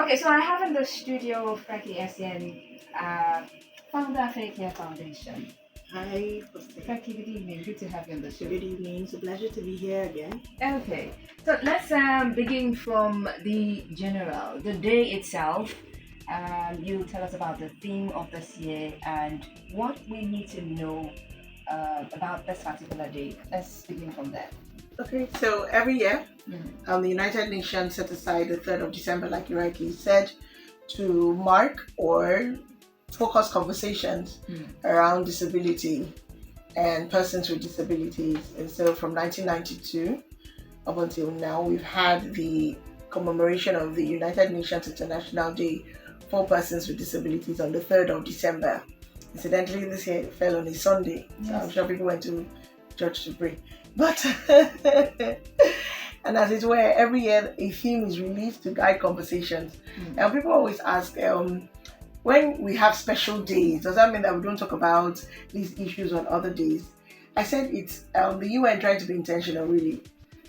Okay, so I have in the studio Frankie SN, founder of Care Foundation. Hi, Foster. Frankie, good evening. Good to have you on the show. Good evening. It's a pleasure to be here again. Okay, so let's begin from the general, the day itself. You tell us about the theme of this year and what we need to know about this particular day. Let's begin from there. Okay, so every year, Mm. the United Nations set aside the 3rd of December, like you rightly said, to mark or focus conversations around disability and persons with disabilities. And so from 1992 up until now, we've had the commemoration of the United Nations International Day for Persons with Disabilities on the 3rd of December. Incidentally, this year it fell on a Sunday, so I'm sure people went to church to pray. But and as it were, every year a theme is released to guide conversations. And people always ask, when we have special days, does that mean that we don't talk about these issues on other days? I said it's the UN trying to be intentional, really.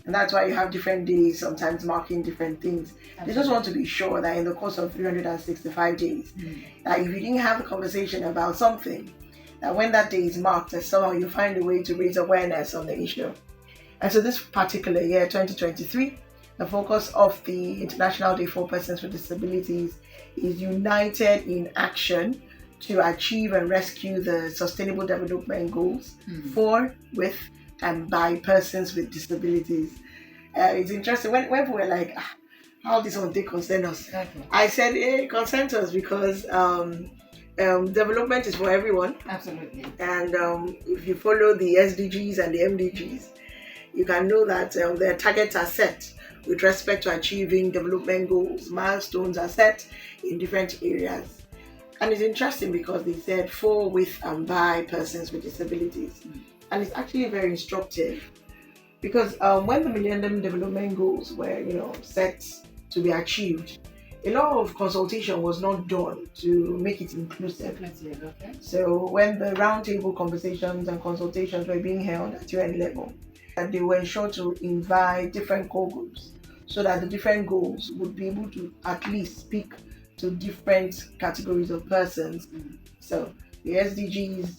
And that's why you have different days, sometimes marking different things. They just want to be sure that in the course of 365 days, that if you didn't have a conversation about something, that when that day is marked, that somehow you find a way to raise awareness on the issue. And so this particular year, 2023, the focus of the International Day for Persons with Disabilities is United in Action to achieve and rescue the Sustainable Development Goals for, with, and by persons with disabilities. It's interesting when people were like, how this one they concern us. I said, it concerns us because development is for everyone. Absolutely. And if you follow the SDGs and the MDGs, you can know that their targets are set with respect to achieving development goals. Milestones are set in different areas. And it's interesting because they said for, with, and by persons with disabilities. And it's actually very instructive because when the Millennium Development Goals were, set to be achieved, a lot of consultation was not done to make it inclusive. Okay. So when the roundtable conversations and consultations were being held at UN level, they were sure to invite different core groups so that the different goals would be able to at least speak to different categories of persons. So the SDGs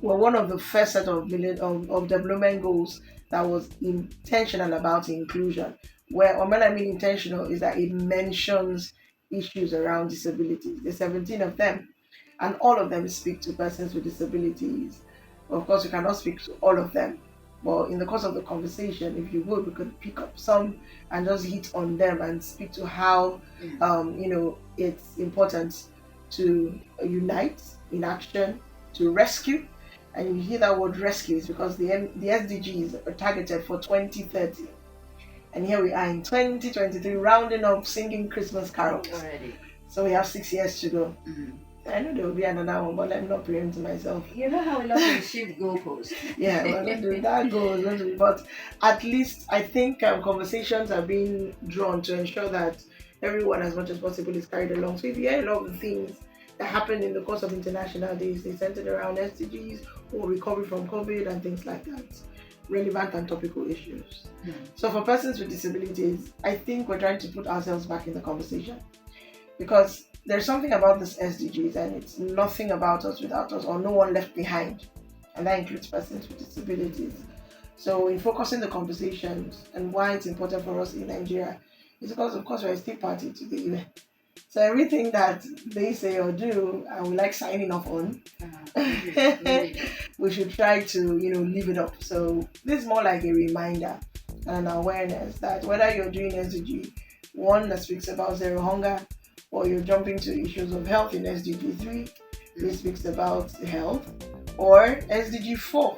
were one of the first set of development goals that was intentional about inclusion. When I mean intentional is that it mentions issues around disabilities. There's 17 of them, and all of them speak to persons with disabilities. Of course, we cannot speak to all of them, but in the course of the conversation, if you would, we could pick up some and just hit on them and speak to how, it's important to unite in action, to rescue. And you hear that word rescue is because the SDGs are targeted for 2030. And here we are in 2023, rounding up singing Christmas carols. Already. So we have 6 years to go. I know there will be another one, but let me not preempt myself. You know how we love to shift goalposts. Yeah, we're going to do that goes. But at least I think conversations are being drawn to ensure that everyone, as much as possible, is carried along. So if you hear a lot of the things that happened in the course of international days, they centered around SDGs or recovery from COVID and things like that. Relevant and topical issues. So for persons with disabilities, I think we're trying to put ourselves back in the conversation because there's something about this SDGs and it's nothing about us without us or no one left behind, and that includes persons with disabilities. So in focusing the conversations and why it's important for us in Nigeria is because of course we're a state party to the UN. So everything that they say or do, and we like signing off on, we should try to, live it up. So this is more like a reminder and an awareness that whether you're doing SDG 1 that speaks about zero hunger, or you're jumping to issues of health in SDG 3, which speaks about health, or SDG 4,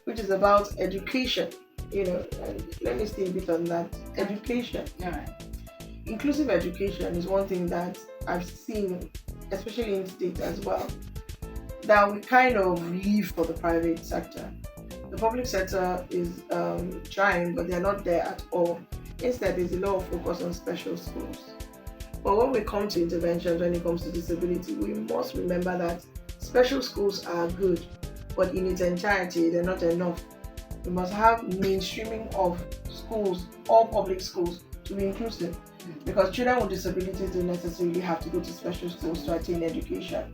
which is about education. And let me stay a bit on that. Education. All right. Inclusive education is one thing that I've seen, especially in states as well, that we kind of leave for the private sector. The public sector is trying, but they're not there at all. Instead, there's a lot of focus on special schools. But when we come to interventions, when it comes to disability, we must remember that special schools are good, but in its entirety, they're not enough. We must have mainstreaming of schools, all public schools, to be inclusive. because children with disabilities don't necessarily have to go to special schools to attain education.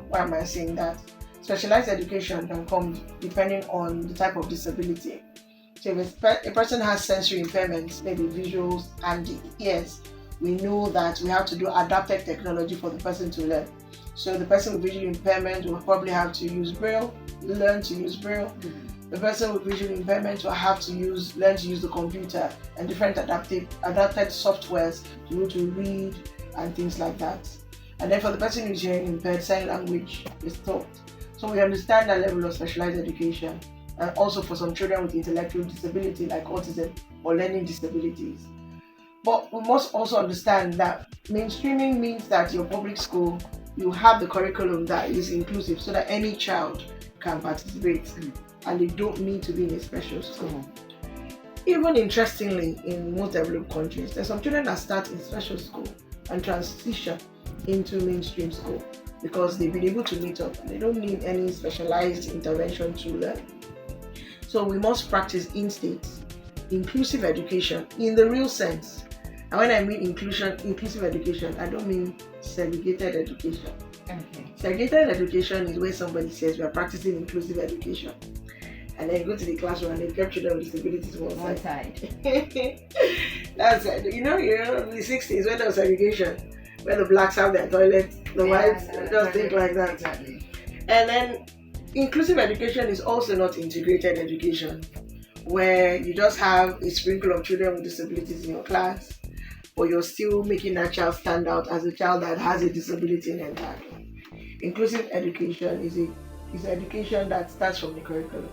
Why am I saying that? Specialized education can come depending on the type of disability. So if a person has sensory impairments, maybe visuals and the ears, we know that we have to do adapted technology for the person to learn. So the person with visual impairment will probably have to use Braille, learn to use Braille. The person with visual impairment will have to learn to use the computer and different adapted softwares to be able to read and things like that. And then for the person who's hearing impaired, sign language is taught. So we understand that level of specialized education. And also for some children with intellectual disability like autism or learning disabilities. But we must also understand that mainstreaming means that your public school, you have the curriculum that is inclusive so that any child can participate and they don't need to be in a special school. Even interestingly, in most developed countries, there's some children that start in special school and transition into mainstream school because they've been able to meet up and they don't need any specialized intervention to learn. So we must practice in-state inclusive education in the real sense. And when I mean inclusive education, I don't mean segregated education. Okay. Segregated education is where somebody says we are practicing inclusive education, and then you go to the classroom and they kept children with disabilities one side. That's it. You know, the 60s when there was segregation, where the blacks have their toilets, the whites just think like that. Exactly. And then inclusive education is also not integrated education, where you just have a sprinkle of children with disabilities in your class, but you're still making that child stand out as a child that has a disability entirely. Inclusive education is education that starts from the curriculum,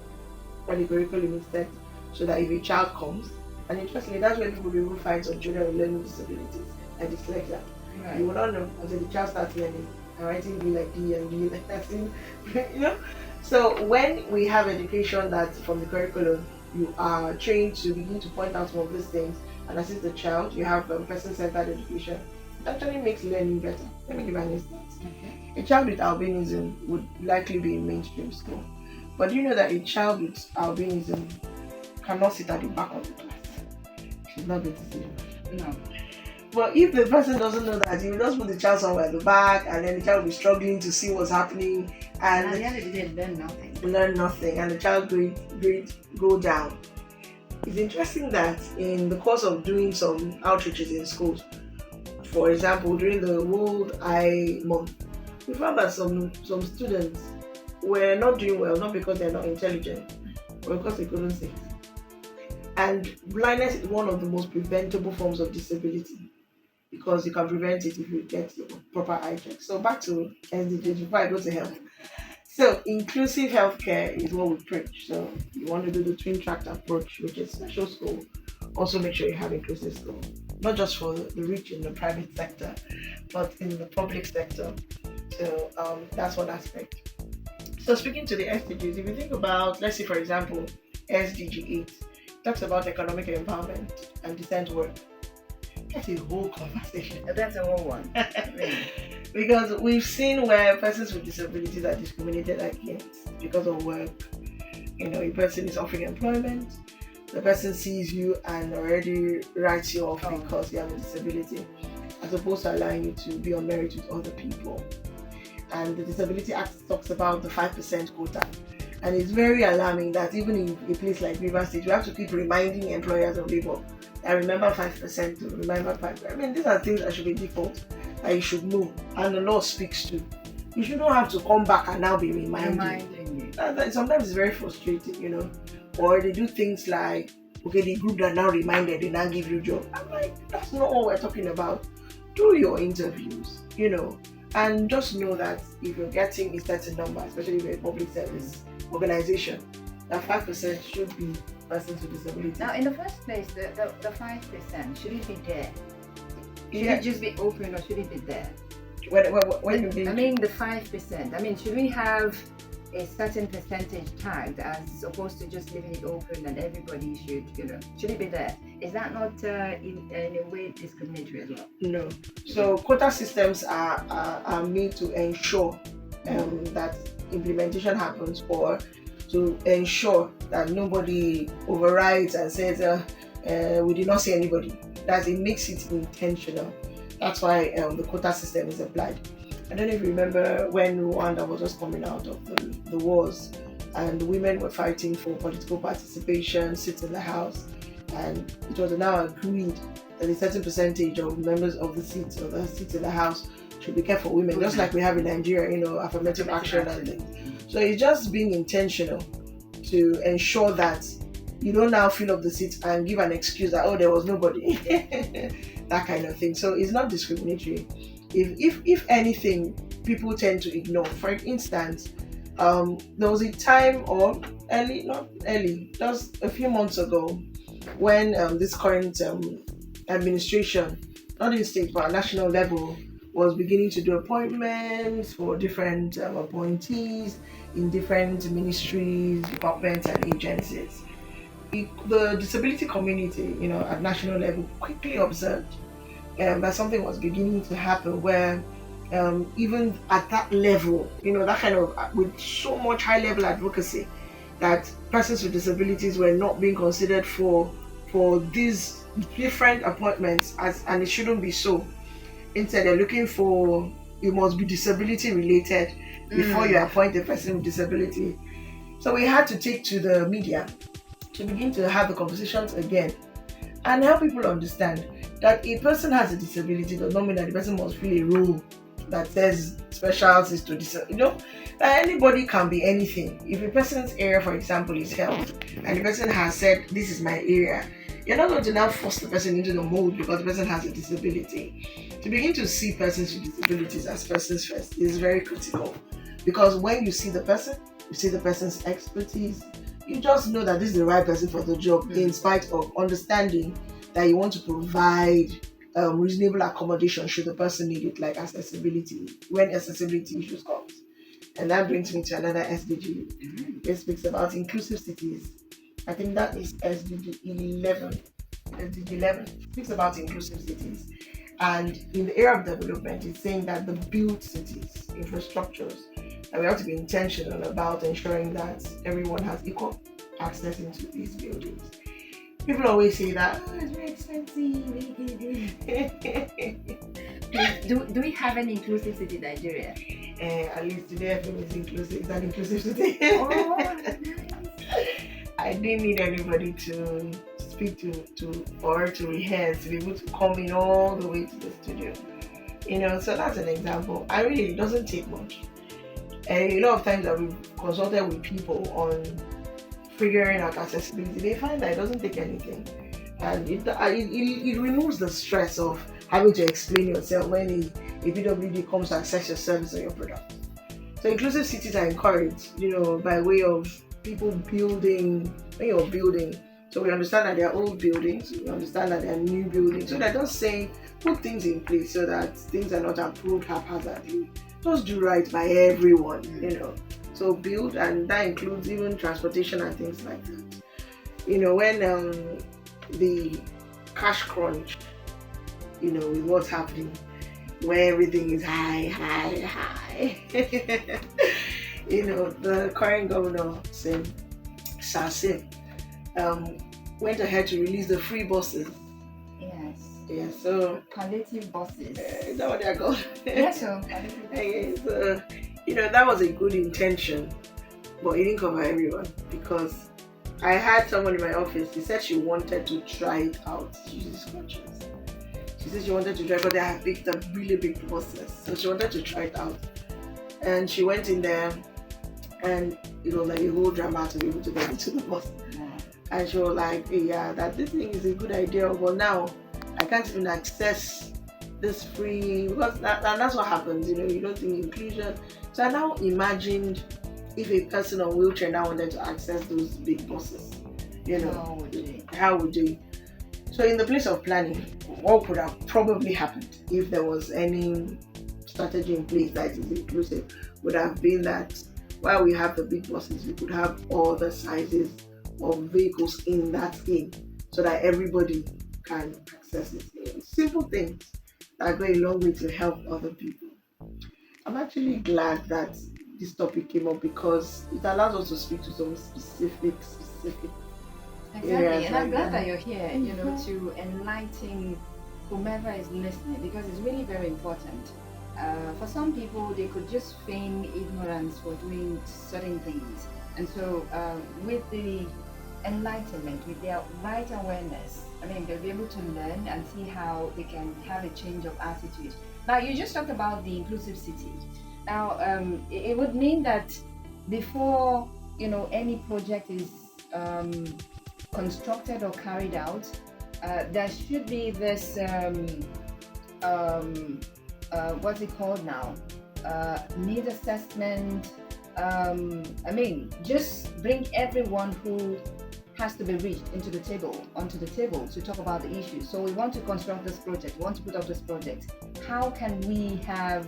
where the curriculum is set so that if a child comes, and interestingly, that's where people will find some children with learning disabilities and dyslexia. Right. You will not know until the child starts learning and writing B like D and B like that. You know? So when we have education that's from the curriculum, you are trained to begin to point out some of these things and assist the child. You have person-centered education. It actually makes learning better. Let me give an instance. A child with albinism would likely be in mainstream school. But do you know that a child with albinism cannot sit at the back of the class? She's not going to see it. No. But if the person doesn't know that, you just put the child somewhere at the back, and then the child will be struggling to see what's happening, and at the end of the day, learn nothing, and the child grade go down. It's interesting that in the course of doing some outreaches in schools, for example, during the World Eye Month, we found that some students were not doing well, not because they're not intelligent, but because they couldn't see. And blindness is one of the most preventable forms of disability, because you can prevent it if you get the proper eye check. So back to SDGs before I go to health. So inclusive healthcare is what we preach. So you want to do the twin track approach, which is special school. Also make sure you have inclusive school, not just for the rich in the private sector, but in the public sector. So that's one aspect. So speaking to the SDGs, if you think about, let's say for example, SDG 8 talks about economic empowerment and decent work. That's a whole conversation. That's a whole one. Because we've seen where persons with disabilities are discriminated against because of work. You know, a person is offering employment, the person sees you and already writes you off because you have a disability, as opposed to allowing you to be on merit with other people. And the Disability Act talks about the 5% quota. And it's very alarming that even in a place like River State, you have to keep reminding employers of labor. I remember 5%, to remember 5%. I mean, these are things that should be default, that you should know, and the law speaks to. You shouldn't have to come back and now be reminding you. Sometimes it's very frustrating, you know. Or they do things like, okay, the group that now reminded, they now give you a job. I'm like, that's not what we're talking about. Do your interviews, you know, and just know that if you're getting a certain number, especially if you're a public service organization, that 5% should be persons with disabilities. Now, in the first place, the 5%, should it be there? Should it just be open, or should it be there? When you mean? I mean the 5%. I mean, should we have a certain percentage tagged as opposed to just leaving it open and everybody should, you know, should it be there? Is that not in a way discriminatory as well? No. So quota systems are made to ensure that implementation happens, or to ensure that nobody overrides and says we did not see anybody. that it makes it intentional. That's why the quota system is applied. I don't know if you remember when Rwanda was just coming out of the wars, and women were fighting for political participation, seats in the House, and it was now agreed that a certain percentage of members of the seats in the House should be kept for women, just like we have in Nigeria, affirmative action and things. So it's just being intentional to ensure that you don't now fill up the seat and give an excuse that, oh, there was nobody, that kind of thing. So it's not discriminatory. If anything, people tend to ignore. For instance, there was a time, or early, not early, just a few months ago, when this current administration, not in state but at national level, was beginning to do appointments for different appointees in different ministries, departments, and agencies. The disability community, at national level, quickly observed that something was beginning to happen where even at that level, that kind of with so much high level advocacy, that persons with disabilities were not being considered for these different appointments, and it shouldn't be so. Instead, they're looking for, it must be disability related before you appoint a person with disability. So we had to take to the media to begin to have the conversations again and help people understand that a person has a disability does not mean that the person must fill a role that says specialties to disability. That anybody can be anything. If a person's area, for example, is health, and the person has said, this is my area, you're not going to now force the person into the mold because the person has a disability. To begin to see persons with disabilities as persons first is very critical, because when you see the person, you see the person's expertise, you just know that this is the right person for the job, in spite of understanding that you want to provide reasonable accommodation should the person need it, like accessibility, when accessibility issues comes. And that brings me to another SDG. It speaks about inclusive cities. I think that is SDG 11. SDG 11 speaks about inclusive cities. And in the area of development, it's saying that the built cities, infrastructures, and we have to be intentional about ensuring that everyone has equal access into these buildings. People always say that, oh, it's very do we have an inclusive city in Nigeria? At least today, I think it's inclusive. It's an inclusive city. Oh, I didn't need anybody to speak to or to rehearse to be able to come in all the way to the studio. So that's an example. I really, it doesn't take much. And a lot of times that we've consulted with people on figuring out accessibility, they find that it doesn't take anything, and it removes the stress of having to explain yourself when a PWD comes to access your service or your product. So inclusive cities are encouraged, by way of people building, when you're building. So we understand that there are old buildings, we understand that there are new buildings. So they're just saying, put things in place so that things are not approved haphazardly. Just do right by everyone, So build, and that includes even transportation and things like that. When the cash crunch, with what's happening, where everything is high. The current governor, Sasim, went ahead to release the free buses. yes. Yeah, so Palliative buses. is that what they're called? Yes, so palliative buses. So, that was a good intention, but it didn't cover everyone, because I had someone in my office. She said she wanted to try it out. She uses crutches. She said she wanted to try, but they had picked up really big buses, so she wanted to try it out. And she went in there, and it was like a whole drama to be able to get into the bus. Yeah. And she was like, hey, yeah, that this thing is a good idea, but now I can't even access this free, because and that's what happens, you don't think inclusion. So I now imagined if a person on wheelchair now wanted to access those big buses, how would they? So in the place of planning, what would have probably happened if there was any strategy in place that is inclusive would have been that while we have the big buses, we could have all the sizes of vehicles in that thing so that everybody can access it. Simple things that go a long way to help other people. I'm actually glad that this topic came up, because it allows us to speak to some specific Exactly, areas and I'm like glad that. that you're here, to enlighten whomever is listening because it's really very important. For some people, they could just feign ignorance for doing certain things. And so, with the enlightenment, with their right awareness, I mean, they'll be able to learn and see how they can have a change of attitude. Now, you just talked about the inclusive city. Now, it would mean that before, any project is constructed or carried out, there should be this um, what's it called now? Need assessment. I mean, just bring everyone who has to be reached onto the table to talk about the issue. So we want to construct this project, we want to put up this project. How can we have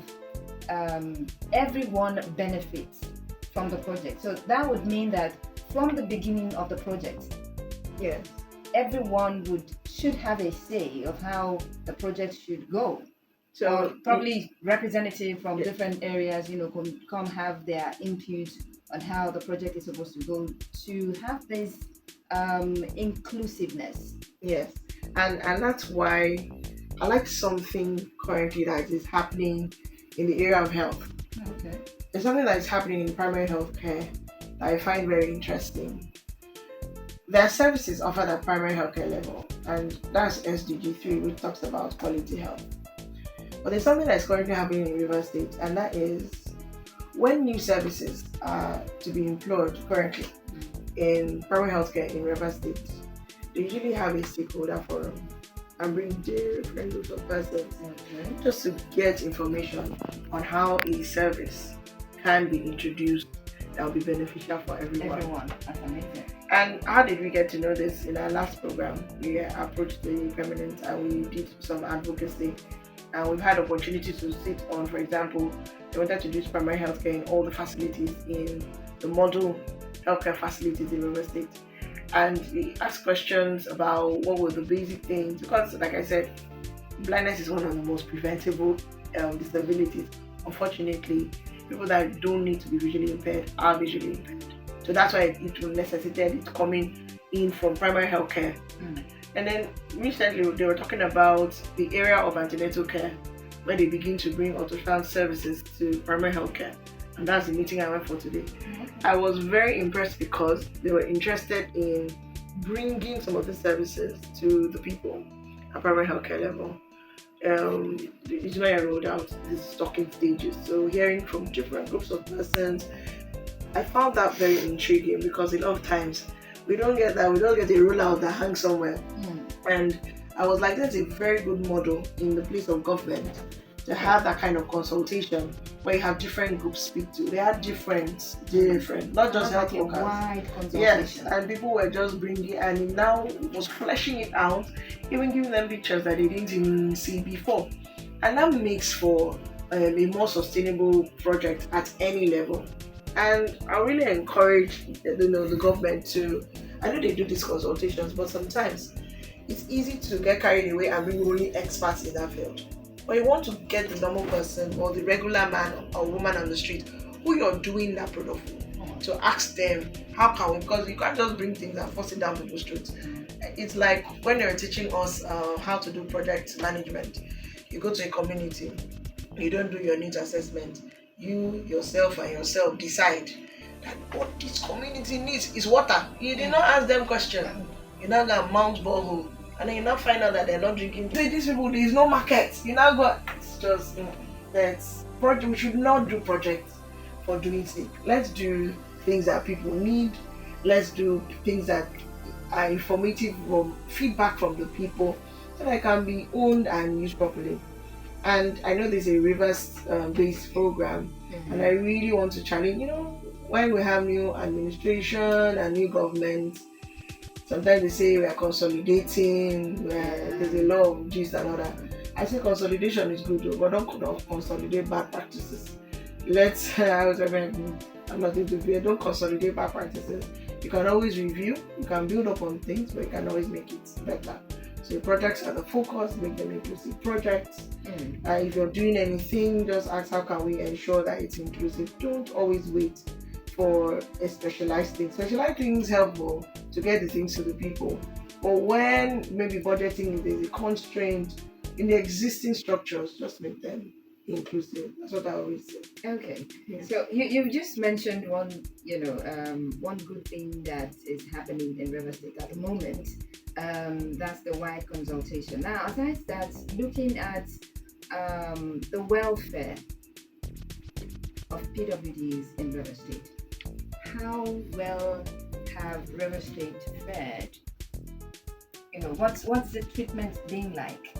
everyone benefits from the project? So that would mean that from the beginning of the project, Yes. everyone should have a say of how the project should go, or So probably representative from yeah, different areas, come have their input on how the project is supposed to go to have this inclusiveness. yes, and that's why I like something currently that is happening in the area of health. Okay. There's something that is happening in primary health care that I find very interesting. There are services offered at primary healthcare level, and that's SDG 3, which talks about quality health. But there's something that's currently happening in River State, and that is when new services are to be employed currently in primary healthcare in River State, they usually have a stakeholder forum and bring different groups of persons Okay. just to get information on how a service can be introduced that will be beneficial for everyone. Everyone, that's amazing. And how did we get to know this? In our last program, we approached the permanent and we did some advocacy. And we've had opportunity to sit on, for example, they wanted to do primary healthcare in all the facilities in the model healthcare facilities in River State. And we asked questions about what were the basic things, because like I said, blindness is one of the most preventable disabilities. Unfortunately, people that don't need to be visually impaired are visually impaired. So that's why it will necessitate it coming in from primary health care. And then recently they were talking about the area of antenatal care, where they begin to bring ultrasound services to primary health care. And that's the meeting I went for today. I was very impressed because they were interested in bringing some of the services to the people at primary health care level. It's not yet rolled out, this talking stages. So hearing from different groups of persons, I found that very intriguing because a lot of times we don't get that, we don't get a rollout that hangs somewhere. And I was like, that's a very good model in the place of government to have that kind of consultation where you have different groups speak to. They are different, not just health like a workers. wide Yes, consultation. and people were just bringing, and it now was fleshing it out, even giving them pictures that they didn't even see before. And that makes for a more sustainable project at any level. And I really encourage the government to, I know they do these consultations, but sometimes it's easy to get carried away and bring only experts in that field. But you want to get the normal person or the regular man or woman on the street who you're doing that product for, to ask them how can we, because you can't just bring things and force it down people's throats. It's like when they were teaching us how to do project management. You go to a community, you don't do your needs assessment. You yourself decide that what this community needs is water. You did not ask them questions. You now go mount borehole, and then you now find out that they're not drinking. Say these people, there is no market. You now go. It's just that's project. We should not do projects for doing sake. Let's do things that people need. Let's do things that are informative from feedback from the people, so that it can be owned and used properly. And I know there's a rivers based program, and I really want to challenge. When we have new administration and new government, sometimes they say we are consolidating. There's a lot of gist and all that. I say consolidation is good, but don't consolidate bad practices. I'm not into fear. Don't consolidate bad practices. You can always review. You can build up on things, but you can always make it better. So your projects are the focus, make them inclusive projects. If you're doing anything, just ask how can we ensure that it's inclusive. Don't always wait for a specialized thing. Specialized things help to to get the things to the people. But when maybe budgeting is a constraint in the existing structures, just make them inclusive. That's what I always say. Okay. Yeah. So you just mentioned one good thing that is happening in River State at the moment. That's the wide consultation. Now, aside that, looking at the welfare of PWDs in River State, how well have River State fared? What's the treatment being like?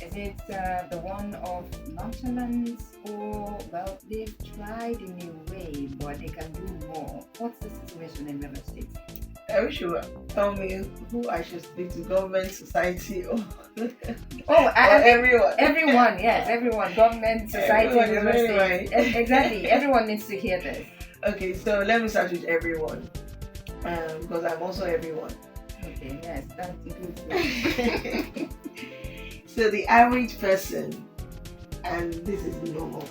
Is it the one of nonchalance, or well, they've tried in a way, but they can do more? What's the situation in River State? I wish you would tell me who I should speak to, government, society, or, Oh, or I think everyone. everyone, yes, everyone, government, society, Everyone is River very State. right. Exactly, everyone needs to hear this. Okay, so let me start with everyone, because I'm also everyone. Okay, yes, that includes me. So the average person, and this is normal,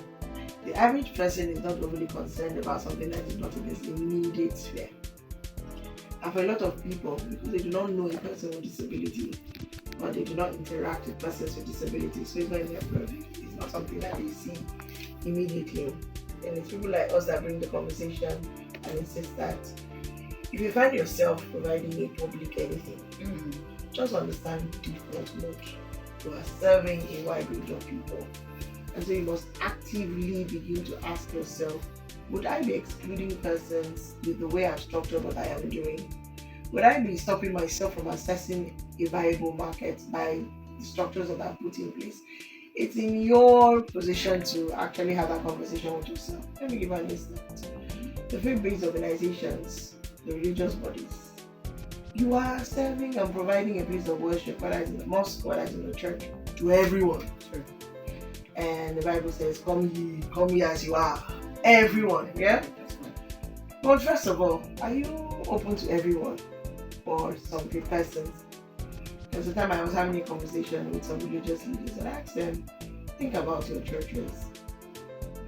the average person is not overly concerned about something that is not in his immediate sphere. And for a lot of people, because they do not know a person with disability, or they do not interact with persons with disabilities, so it's not in their purview. It's not something that they see immediately. And it's people like us that bring the conversation and insist that if you find yourself providing a public anything, just understand the default mode. You are serving a wide range of people. And so you must actively begin to ask yourself, would I be excluding persons with the way I've structured what I am doing? Would I be stopping myself from accessing a viable market by the structures that I've put in place? It's in your position to actually have that conversation with yourself. Let me give an instance. The faith-based organizations, the religious bodies, you are serving and providing a place of worship, whether it's in the mosque, whether it's in the church, to everyone. Sure. And the Bible says, come ye as you are. Everyone, yeah? But first of all, are you open to everyone or some few persons? There was a time I was having a conversation with some religious leaders and I asked them, think about your churches.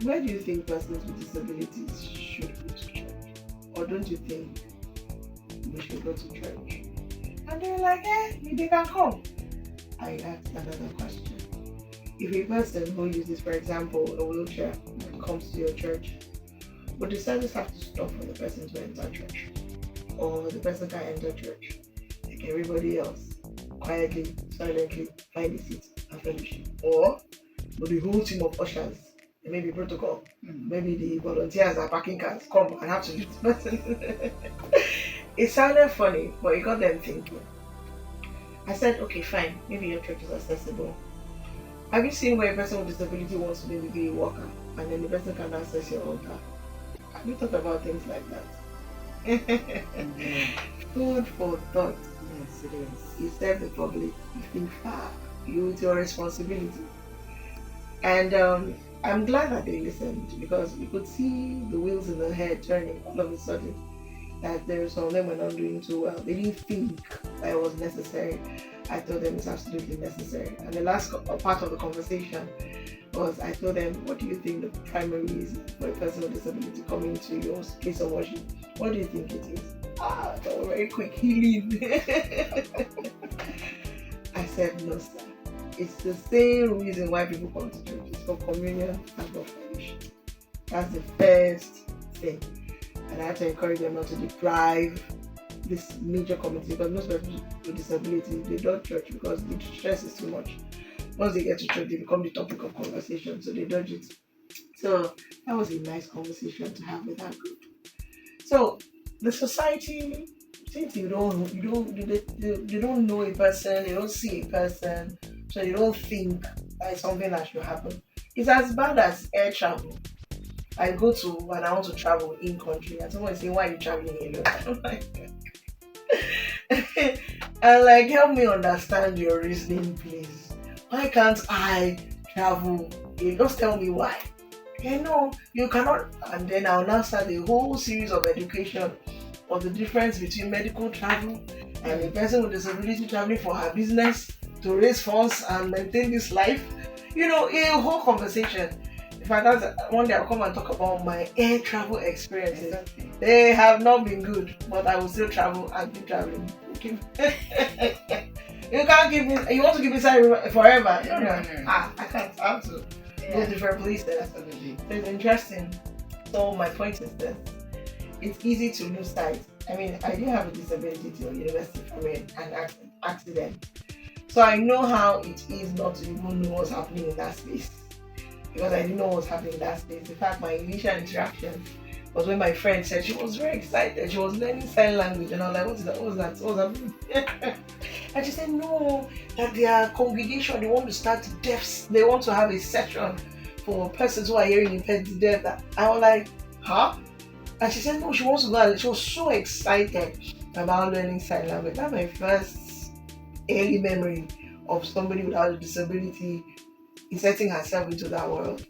Where do you think persons with disabilities should go to church? Or don't you think we should go to church? And they were like, they can come. I asked another question. If a person who uses, for example, a wheelchair comes to your church, would the service have to stop for the person to enter church? Or the person can enter church like everybody else, quietly, silently find a seat and fellowship? Or would the whole team of ushers, there may be protocol, maybe the volunteers are parking cars, come and have to use this person? It sounded funny, but it got them thinking. I said, okay, fine, maybe your church is accessible. Have you seen where a person with disability wants to maybe be a worker and then the person can access your altar? Have you thought about things like that? Food for thought. Yes, it is. You serve the public, you think far, it's your responsibility. And I'm glad that they listened because you could see the wheels in their head turning all of a sudden. That some of them were not doing too well. They didn't think that it was necessary. I told them it's absolutely necessary. And the last part of the conversation was I told them, what do you think the primary reason for a person with disability coming to your place of worship? What do you think it is? They were very quick, healing. I said, no, sir. It's the same reason why people come to church. It's for communion and for fellowship. That's the first thing. And I have to encourage them not to deprive this major community, because most people with disability, they don't church because the stress is too much. Once they get to church, they become the topic of conversation, so they dodge it. So that was a nice conversation to have with that group. So the society, since you don't know a person, they don't see a person, so you don't think that is something that should happen. It's as bad as air travel. I go to when I want to travel in country and someone is saying, why are you traveling alone? I'm like, and like, help me understand your reasoning, please. Why can't I travel? You just tell me why. You cannot. And then I'll now start a whole series of education of the difference between medical travel and a person with disability traveling for her business to raise funds and maintain this life. A whole conversation. fact, that's one day I'll come and talk about my air travel experiences. Okay. They have not been good, but I will still travel and keep traveling. You can't give me. You want to give me salary forever? No. I can't. I have to go different places. Absolutely. So it's interesting. So my point is this: it's easy to lose sight. I mean, I didn't have a disability till university from an accident, so I know how it is not to even know what's happening in that space because I didn't know what was happening in that space. In fact, my initial interaction was when my friend said she was very excited. She was learning sign language, and I was like, "What's that? What's that? What's happening?" And she said, "No, that their congregation they want to start deafs. They want to have a session for persons who are hearing impaired deaf." I was like, "Huh?" And she said, "No, she wants to go." And she was so excited about learning sign language. That's my first early memory of somebody without a disability inserting herself into that world.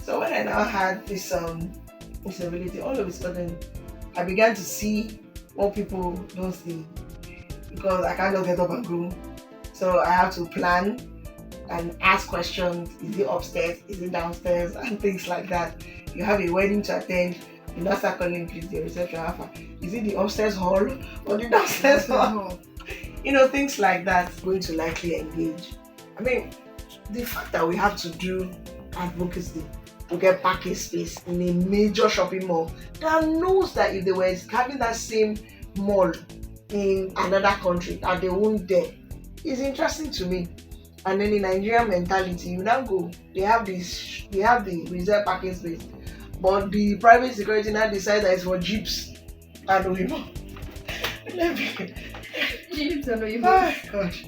So when I now had this disability, all of a sudden I began to see what people don't see because I can't just get up and go. So I have to plan and ask questions. Is it upstairs? Is it downstairs? And things like that. You have a wedding to attend. You now start calling please the reception alpha. Is it the upstairs hall or the downstairs hall? Things like that. Going to likely engage. I mean, the fact that we have to do advocacy to get parking space in a major shopping mall that knows that if they were having that same mall in another country that they won't dare is interesting to me. And then in Nigerian mentality, you now go, they have the reserved parking space, but the private security now decides that it's for jeeps and Oimo. Jeeps and Oimo. Oh gosh.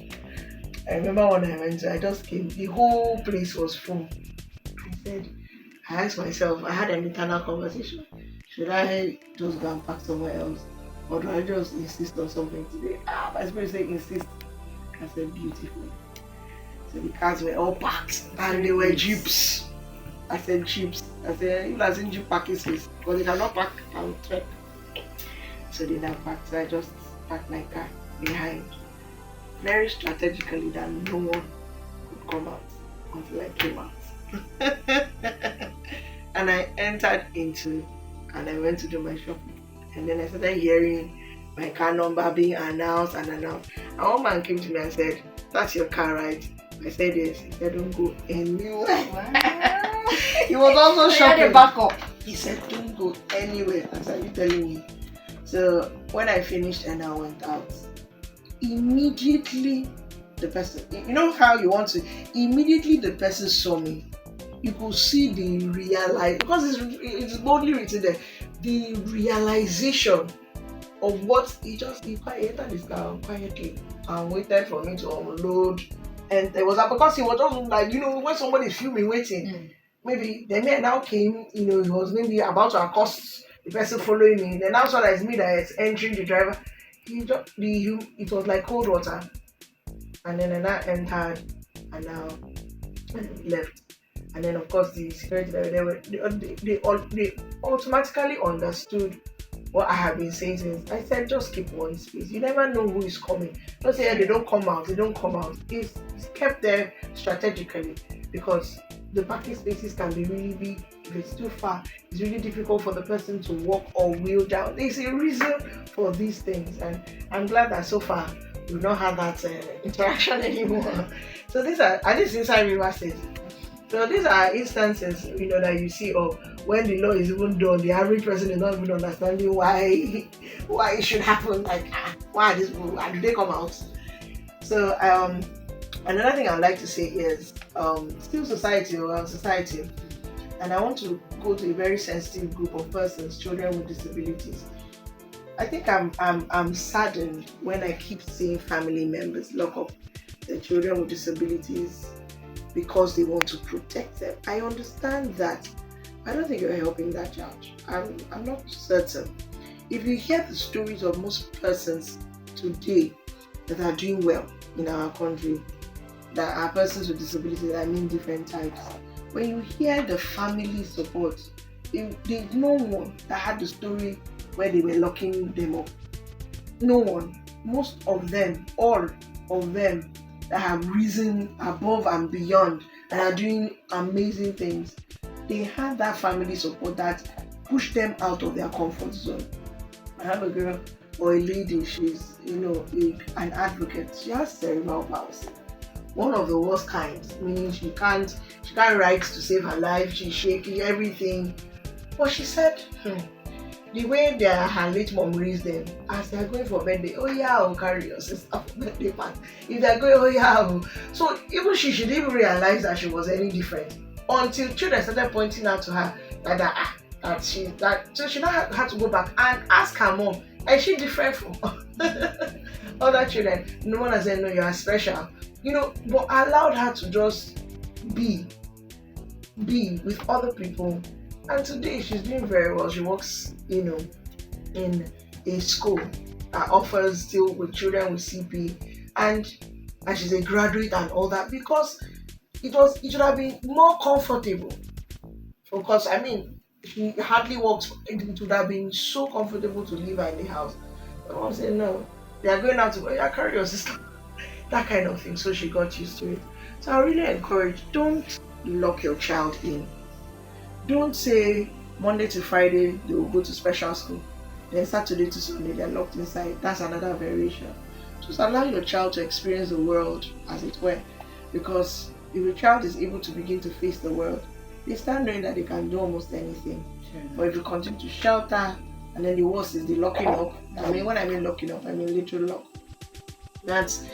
I remember when I went to, I just came, the whole place was full. I asked myself, I had an internal conversation. Should I just go and park somewhere else? Or do I just insist on something today? My spirit said insist. I said beautiful. So the cars were all parked and they were jeeps. I said jeeps. I said, you guys in jeep parking space because they cannot park on track. So they now parked. So I just parked my car behind. Very strategically that no one could come out until I came out. And I entered into and I went to do my shopping. And then I started hearing my car number being announced. And one man came to me and said, "That's your car, right?" I said yes. He said, "Don't go anywhere." Wow. He was also shopping. Had a backup. He said, "Don't go anywhere." I said, "Are you telling me?" So when I finished and I went out, immediately the person, you know how you want to, immediately the person saw me. You could see the because it's boldly written there, the realization of what he entered his car quietly and waited for me to unload. And there was because he was just like, when somebody's filming waiting, maybe the man now came, he was maybe about to accost the person following me. Then now saw that it's me that is entering the driver. It was like cold water. And then I entered and now left. And then of course the security they automatically understood what I have been saying since. I said just keep one space. You never know who is coming. Don't say they don't come out. It's kept there strategically because the parking spaces can be really big. If it's too far, it's really difficult for the person to walk or wheel down. There's a reason for these things, and I'm glad that so far we've not had that interaction anymore. So these are, and this is inside River State. So these are instances, that you see of when the law is even done, the average person is not even understanding why it should happen. Like, why do they come out? So another thing I'd like to say is still society, and I want to go to a very sensitive group of persons, children with disabilities. I think I'm saddened when I keep seeing family members lock up their children with disabilities because they want to protect them. I understand that. I don't think you're helping that child. I'm not certain. If you hear the stories of most persons today that are doing well in our country, that are persons with disabilities, I mean different types, when you hear the family support, there's no one that had the story where they were locking them up. No one. Most of them, all of them that have risen above and beyond and are doing amazing things. they had that family support that pushed them out of their comfort zone. I have a girl or a lady, she's an advocate. She has cerebral palsy, one of the worst kinds, meaning she can't write to save her life, she's shaky, everything. But she said, the way her late mom raised them, as they're going for birthday, oh yeah, I'll carry your sister for birthday party. If they're going, oh yeah, so even she didn't even realize that she was any different until children started pointing out to her so she now had to go back and ask her mom, is she different from other children? No one has said no, you are special, but allowed her to just be with other people. And today she's doing very well. She works, in a school that offers still with children with CP, and she's a graduate and all that, because it should have been more comfortable. Because she hardly works. It would have been so comfortable to leave her in the house. But mom said no. They are going out to go, yeah, carry your sister. That kind of thing. So she got used to it. So I really encourage, don't lock your child in. Don't say Monday to Friday they will go to special school. Then Saturday to Sunday they're locked inside. That's another variation. Just allow your child to experience the world as it were. Because if your child is able to begin to face the world, they start knowing that they can do almost anything. Sure. But if you continue to shelter, and then the worst is the locking up. When I mean locking up, I mean literal lock. That's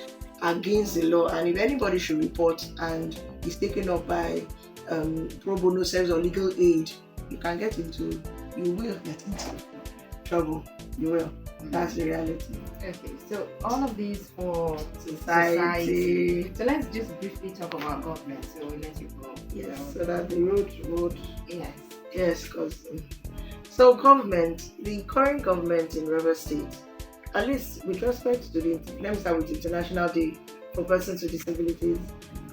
against the law. And if anybody should report and is taken up by pro bono service or legal aid, you will get into trouble. You will. That's the reality. Okay, so all of these for Society. So let's just briefly talk about government. So we'll let you go. Yes, so that the road. Yes. Because so government, the current government in River State, at least with respect to let me start with International Day for Persons with Disabilities.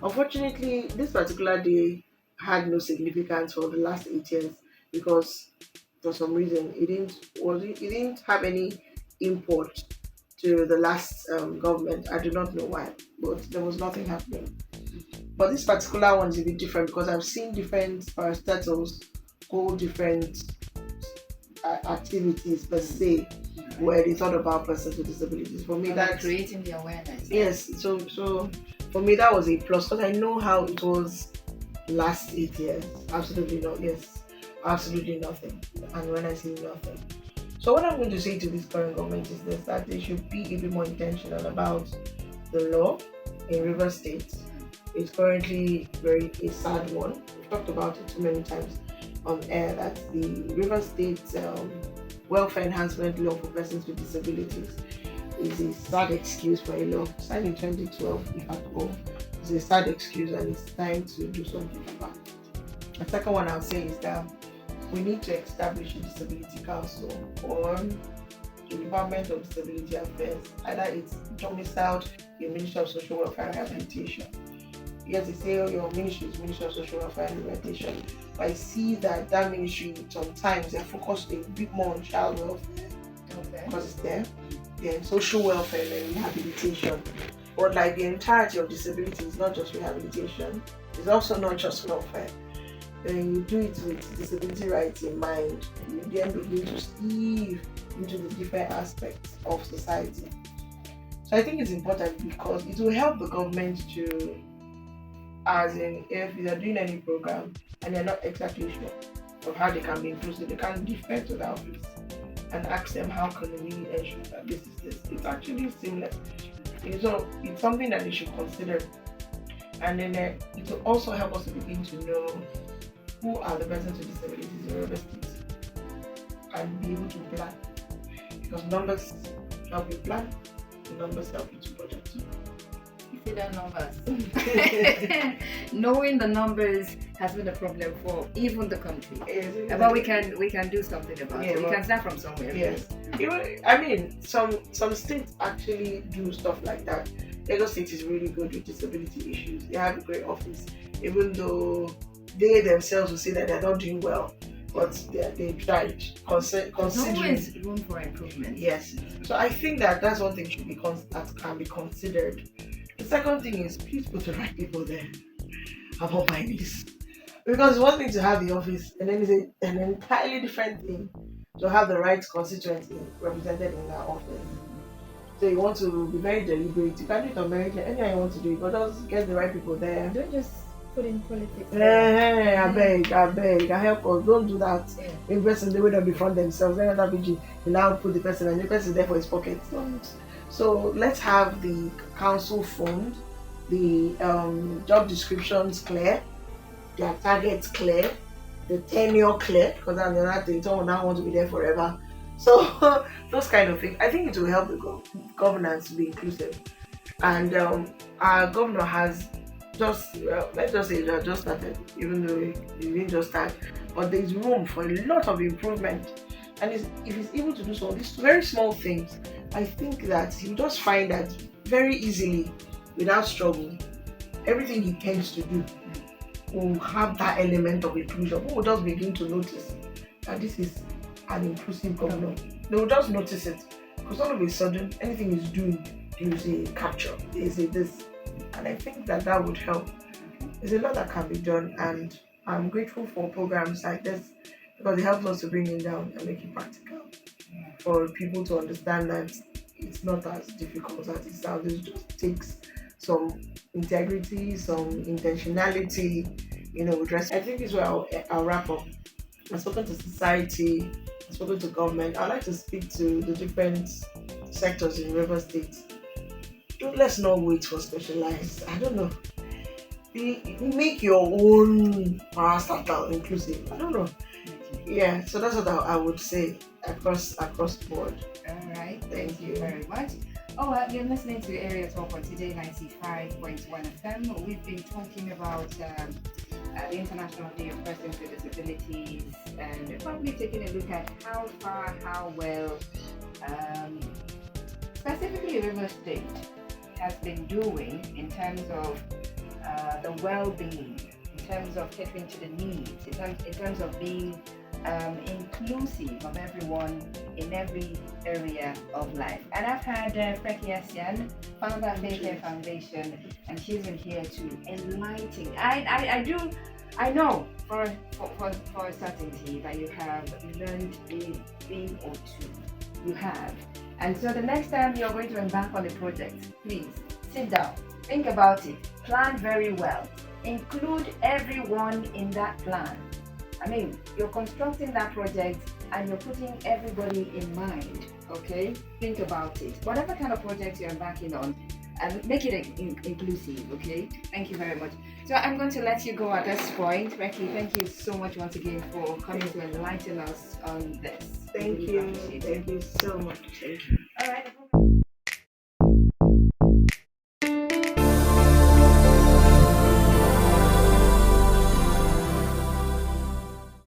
Unfortunately, this particular day had no significance for the last 8 years because for some reason it didn't have any import to the last government. I do not know why, but there was nothing happening. But this particular one is a bit different because I've seen different parastatals hold different activities per se where they thought about persons with disabilities. For me, that's creating the awareness. Yes, so for me that was a plus because I know how it was last 8 years. Absolutely not. Yes, absolutely nothing. And when I say nothing, so what I'm going to say to this current government is this: that they should be a bit more intentional about the law in River State. It's currently a sad one. We've talked about it too many times on air that the River State Welfare Enhancement Law for Persons with Disabilities is a sad excuse for a law signed in 2012, if at all. It's a sad excuse and it's time to do something about it. The second one I'll say is that we need to establish a disability council or the Department of Disability Affairs. Either it's domiciled in Ministry of Social Welfare and Rehabilitation. Yes, they say your ministry is Ministry of Social Welfare and Rehabilitation. But I see that ministry sometimes they're focused a bit more on child welfare because it's there. Then social welfare and rehabilitation. But like the entirety of disability is not just rehabilitation, it's also not just welfare. When you do it with disability rights in mind, you then begin to see into the different aspects of society. So I think it's important because it will help the government to, as in if they're doing any program and they're not exactly sure of how they can be inclusive, they can defer to the office and ask them how can we ensure that this is this. It's actually seamless. So it's something that they should consider. And then it will also help us to begin to know who are the persons with disabilities in River State and be able to plan. Because numbers help you plan, the numbers help you to budget. You see the numbers. Knowing the numbers has been a problem for even the country. Yes, but we can do something about it. We can start from somewhere. Yes. Some states actually do stuff like that. Lagos State is really good with disability issues. They have a great office, even though they themselves will say that they're not doing well, but they tried. Considering. There's always room for improvement. Yes. So I think that's one thing that can be considered. The second thing is please put the right people there. I'm on my knees. Because one thing to have the office, and then it's an entirely different thing to have the right constituency represented in that office. So you want to be very deliberate. You can do it on merit, anyhow you want to do it, but just get the right people there. Don't just put in politics I there. beg, I help us. Don't do that. Yeah. In person, they will not be from themselves. Then that BG, you now put the person, and the person is there for his pockets. Don't. So let's have the council formed, the job descriptions clear, their targets clear, the tenure clear, because that's another thing. Someone now want to be there forever. So those kind of things. I think it will help the governance to be inclusive. And our governor has just let's just say it has just started, even though it didn't just start. But there's room for a lot of improvement. And if he's able to do some of these very small things, I think that he'll just find that very easily, without struggle, everything he tends to do will have that element of inclusion. We will just begin to notice that this is an inclusive governor. They will just notice it. Because all of a sudden, anything he's doing, there's a capture, there's a this. And I think that that would help. There's a lot that can be done, and I'm grateful for programs like this because it helps us to bring it down and make it practical for people to understand that it's not as difficult as it sounds. It just takes some integrity, some intentionality, with I think this is where I'll wrap up. I've spoken to society, I've spoken to government. I'd like to speak to the different sectors in River State. Let's not wait for specialized. I don't know. Make your own parastatal inclusive. I don't know. Yeah, so that's what I would say across the board. All right, thank you very much. Oh, you're listening to Area Talk on today 95.1 FM. We've been talking about the International Day of Persons with Disabilities, and we're probably taking a look at how far, how well, specifically River State has been doing in terms of the well-being, in terms of catering to the needs, in terms of being inclusive of everyone in every area of life. And I've had Preki Asian, founder of Daycare Foundation, and she's been here to enlighten. I know for a certainty that you have learned a thing or two. You have. And so the next time you're going to embark on a project, please sit down, think about it, plan very well, include everyone in that plan. I mean, you're constructing that project and you're putting everybody in mind, okay? Think about it. Whatever kind of project you're embarking on, and make it inclusive, okay? Thank you very much. So I'm going to let you go at this point. Becky, thank you so much once again for coming to enlighten us on this. Thank you. Thank you so much. Thank you.